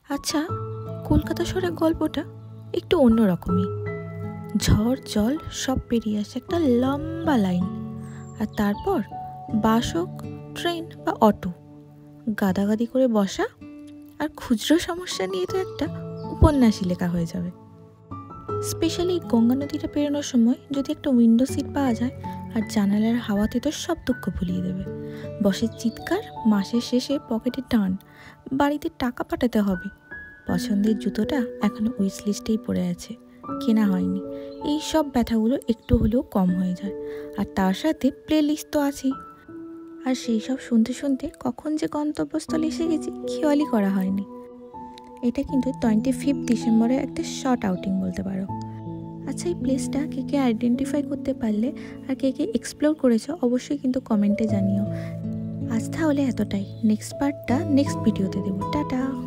আচ্ছা, কলকাতা শহরের গল্পটা একটু অন্যরকমই। ঝড় জল সব পেরিয়ে আসে একটা লম্বা লাইন, আর তারপর বাস হোক, ট্রেন বা অটো, গাদাগাদি করে বসা, আর খুচরো সমস্যা নিয়ে তো একটা উপন্যাসই লেখা হয়ে যাবে। স্পেশালি গঙ্গা নদীটা পেরোনোর সময় যদি একটা উইন্ডো সিট পাওয়া যায়, আর জানালার হাওয়াতে তো সব দুঃখ ভুলিয়ে দেবে। বসের চিৎকার, মাসের শেষে পকেটে টান, বাড়িতে টাকা পাঠাতে হবে, পছন্দের জুতোটা এখনো উইশ লিস্টেই পড়ে আছে, কেনা হয়নি, এই সব ব্যথাগুলো একটু হলেও কম হয়ে যায়। আর তার সাথে প্লে লিস্ট তো আছেই। আর সেই সব শুনতে শুনতে কখন যে গন্তব্যস্থলে এসে গেছি খেয়ালই করা হয়নি। এটা কিন্তু 25 ডিসেম্বরের একটা শর্ট আউটিং বলতে পারো। আচ্ছা, এই প্লেসটা কে কে আইডেন্টিফাই করতে পারলে আর কে কে এক্সপ্লোর করেছো অবশ্যই কিন্তু কমেন্টে জানিও। আজ তাহলে এতটাই, নেক্সট পার্টটা নেক্সট ভিডিওতে দেবো। টাটা।